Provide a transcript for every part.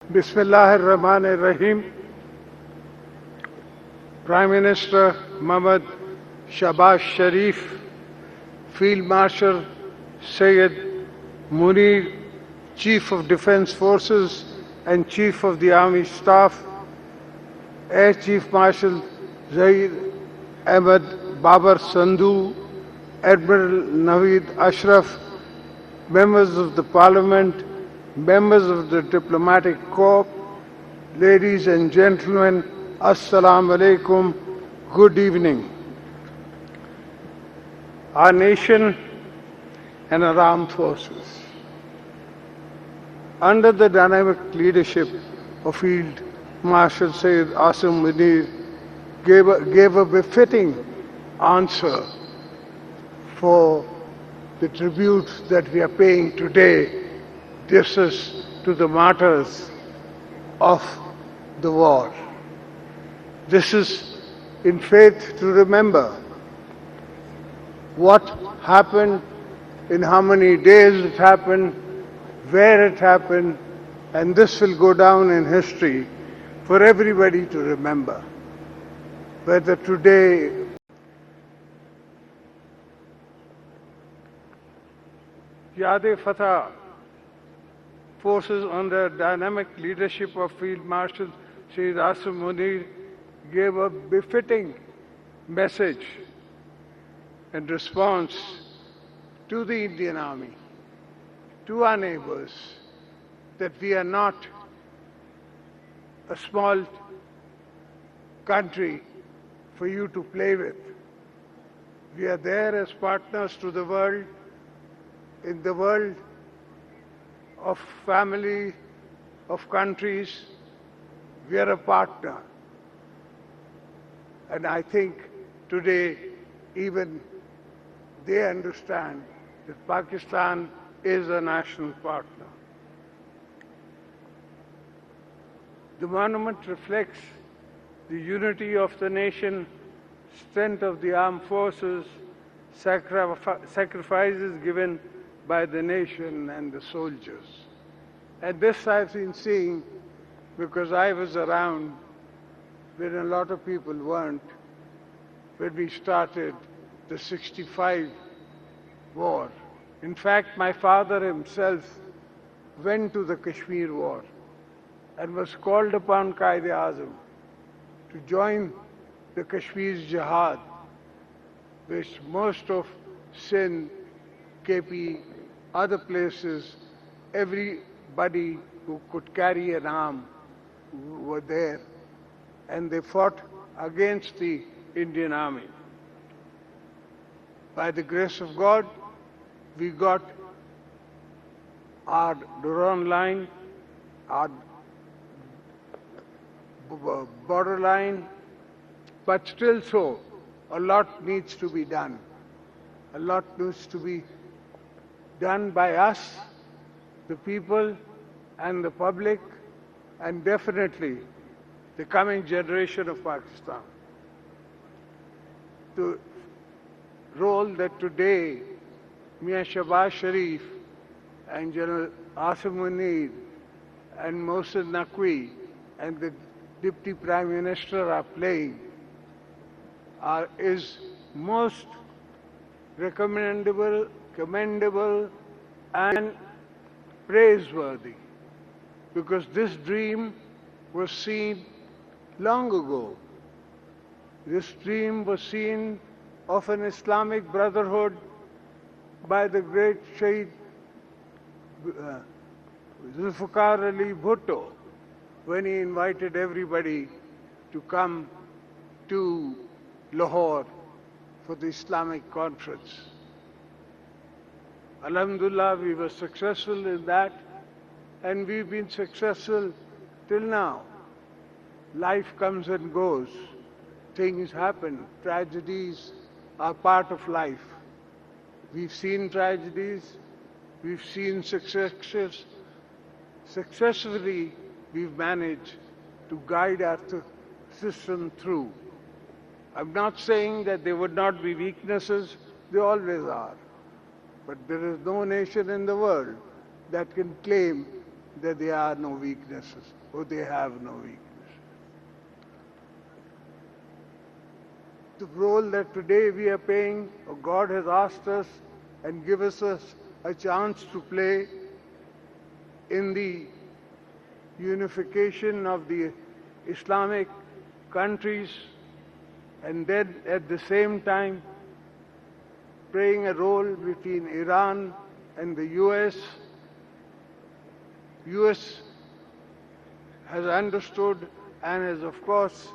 Bismillahir-Rahmanir-Rahim. Prime Minister Mohammad Shahbaz Sharif, Field Marshal Sayyid Munir, Chief of Defence Forces and Chief of the Army Staff, Air Chief Marshal Zaid Ahmed Babar Sandhu, Admiral Naveed Ashraf, members of the Parliament, members of the Diplomatic Corps, ladies and gentlemen, Assalamu alaikum, good evening. Our nation and our armed forces, under the dynamic leadership of Field Marshal Sayyid Asim Munir, gave a befitting answer for the tribute that we are paying today. This is to the martyrs of the war. This is in faith to remember what happened, in how many days it happened, where it happened, and this will go down in history for everybody to remember. Whether today Yad-e-Fatah forces under dynamic leadership of Field Marshal Sayyid Asim Munir gave a befitting message in response to the Indian Army, to our neighbors, that we are not a small country for you to play with. We are there as partners to the world, in the world of family, of countries. We are a partner. And I think today even they understand that Pakistan is a national partner. The monument reflects the unity of the nation, strength of the armed forces, sacrifices given by the nation and the soldiers. And this I've been seeing because I was around when a lot of people weren't, when we started the 65 war. In fact, my father himself went to the Kashmir war and was called upon Qaid-e-Azam to join the Kashmir's jihad, which most of Sindh, KP, other places, everybody who could carry an arm were there, and they fought against the Indian Army. By the grace of God, we got our Durand line, our border line, but still so, a lot needs to be done. A lot needs to be done by us, the people and the public, and definitely the coming generation of Pakistan. The role that today Mia Shahbaz Sharif and General Asim Munir and Mohsin Naqvi and the Deputy Prime Minister are playing is most commendable and praiseworthy, because this dream was seen long ago. This dream was seen of an Islamic brotherhood by the great Shahid Zulfikar Ali Bhutto when he invited everybody to come to Lahore for the Islamic conference. Alhamdulillah, we were successful in that, and we've been successful till now. Life comes and goes. Things happen. Tragedies are part of life. We've seen tragedies. We've seen successes. Successfully, we've managed to guide our system through. I'm not saying that there would not be weaknesses. They always are. But there is no nation in the world that can claim that there are no weaknesses or they have no weaknesses. The role that today we are playing, or God has asked us and given us a chance to play in the unification of the Islamic countries, and then at the same time playing a role between Iran and the US. US has understood and has of course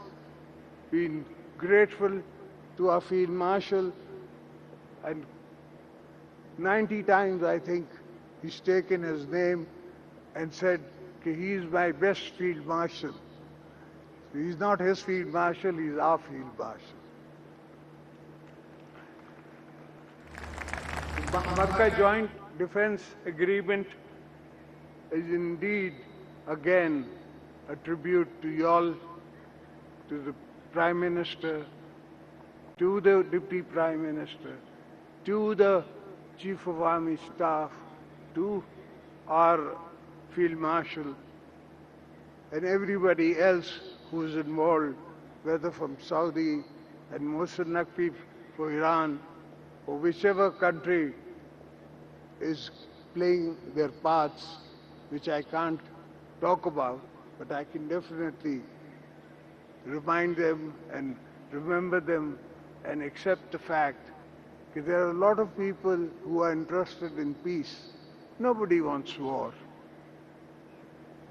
been grateful to our Field Marshal, and 90 times I think he's taken his name and said he's my best Field Marshal. He's not his Field Marshal, he's our Field Marshal. The Makkah Joint Defense Agreement is indeed, again, a tribute to y'all, to the Prime Minister, to the Deputy Prime Minister, to the Chief of Army Staff, to our Field Marshal, and everybody else who is involved, whether from Saudi and Mohsen Naqvi for Iran, or whichever country is playing their parts, which I can't talk about, but I can definitely remind them and remember them and accept the fact that there are a lot of people who are interested in peace. Nobody wants war.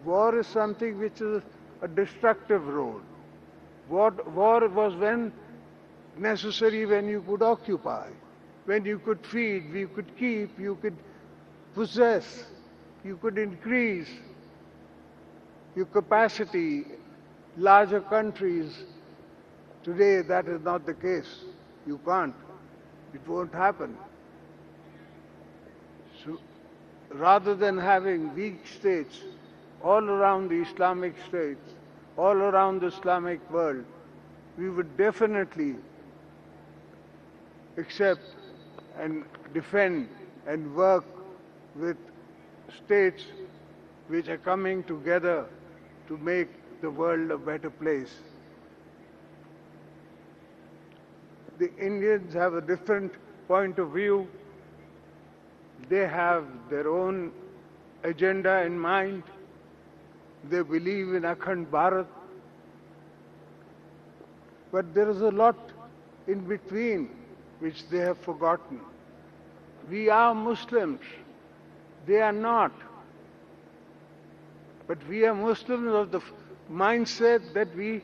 War is something which is a destructive role. War was when necessary, when you could occupy, when you could feed, you could keep, you could possess, you could increase your capacity, larger countries. Today that is not the case. You can't. It won't happen. So rather than having weak states all around the Islamic states, all around the Islamic world, we would definitely accept and defend and work with states which are coming together to make the world a better place. The Indians have a different point of view. They have their own agenda in mind. They believe in Akhand Bharat. But there is a lot in between which they have forgotten. We are Muslims. They are not. But we are Muslims of the mindset that we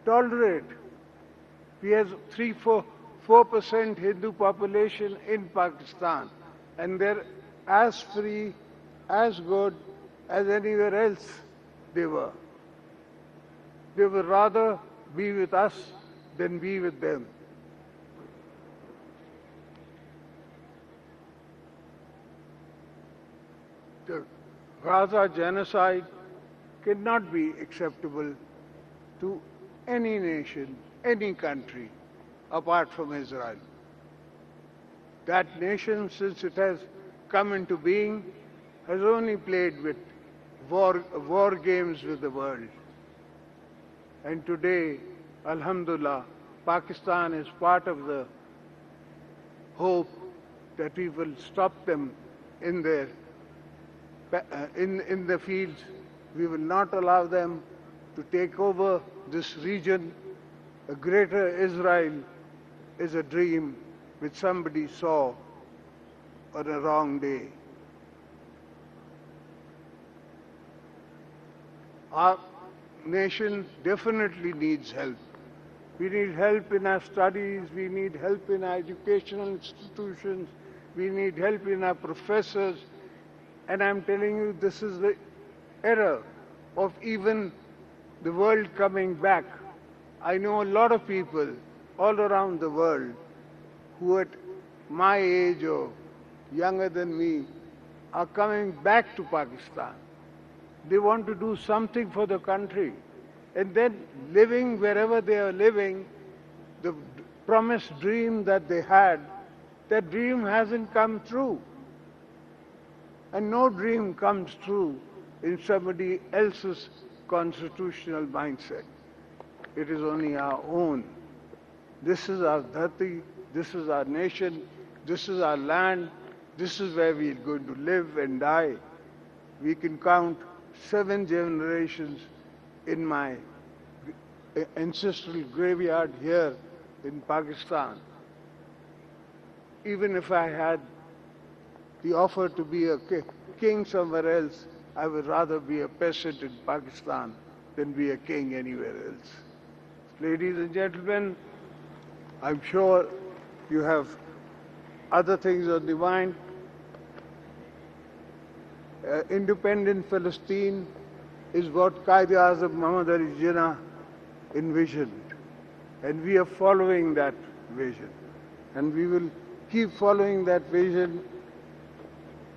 tolerate. We have 4% Hindu population in Pakistan, and they're as free, as good as anywhere else they were. They would rather be with us than be with them. The Gaza genocide cannot be acceptable to any nation, any country, apart from Israel. That nation, since it has come into being, has only played with war games with the world. And today, Alhamdulillah, Pakistan is part of the hope that we will stop them in their in the fields. We will not allow them to take over this region. A greater Israel is a dream which somebody saw on a wrong day. Our nation definitely needs help. We need help in our studies, we need help in our educational institutions, we need help in our professors, and I'm telling you, this is the era of even the world coming back. I know a lot of people all around the world who at my age or younger than me are coming back to Pakistan. They want to do something for the country. And then living wherever they are living, the promised dream that they had, that dream hasn't come true. And no dream comes true in somebody else's constitutional mindset. It is only our own. This is our Dharti, this is our nation, this is our land, this is where we are going to live and die. We can count 7 generations in my ancestral graveyard here in Pakistan. Even if I had the offer to be a king somewhere else, I would rather be a peasant in Pakistan than be a king anywhere else. Ladies and gentlemen, I'm sure you have other things on the mind. Independent Palestine is what Qaid-e-Azam Muhammad Ali Jinnah envisioned. And we are following that vision. And we will keep following that vision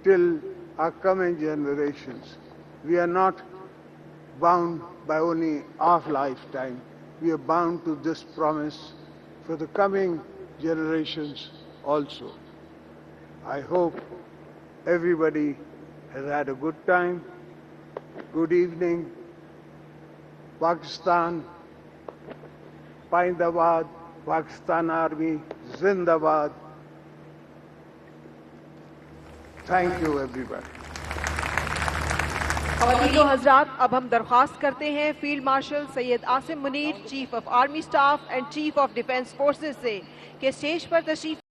till our coming generations. We are not bound by only our lifetime. We are bound to this promise for the coming generations also. I hope everybody has had a good time. Good evening. Pakistan, Paindabad, Pakistan Army, Zindabad. Thank you everybody. ख़वातीन हज़रात, अब हम दरख्वास्त करते हैं field marshal Syed Asim Munir, chief of army staff and chief of defence forces से कि stage पर तशरीफ